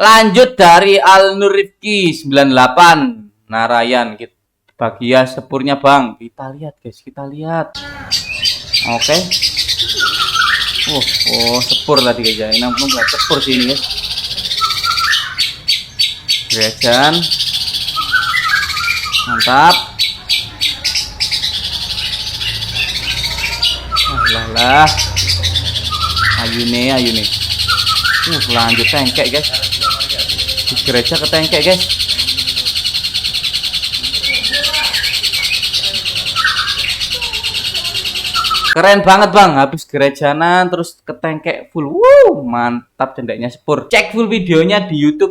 Lanjut dari Al Nur Rifki 98 Narayan, kita bagian sepurnya bang, kita lihat guys, kita lihat. Oke. Sepur tadi guys ya, ini namanya sepur sih ini guys. Gerajan mantap. Lah ayu nih. Lanjut tengkek guys, di gereja ke tengkek guys. Keren banget bang, habis gerejanan terus ke tengkek full. Mantap, cendeknya sepur. Cek full videonya di YouTube.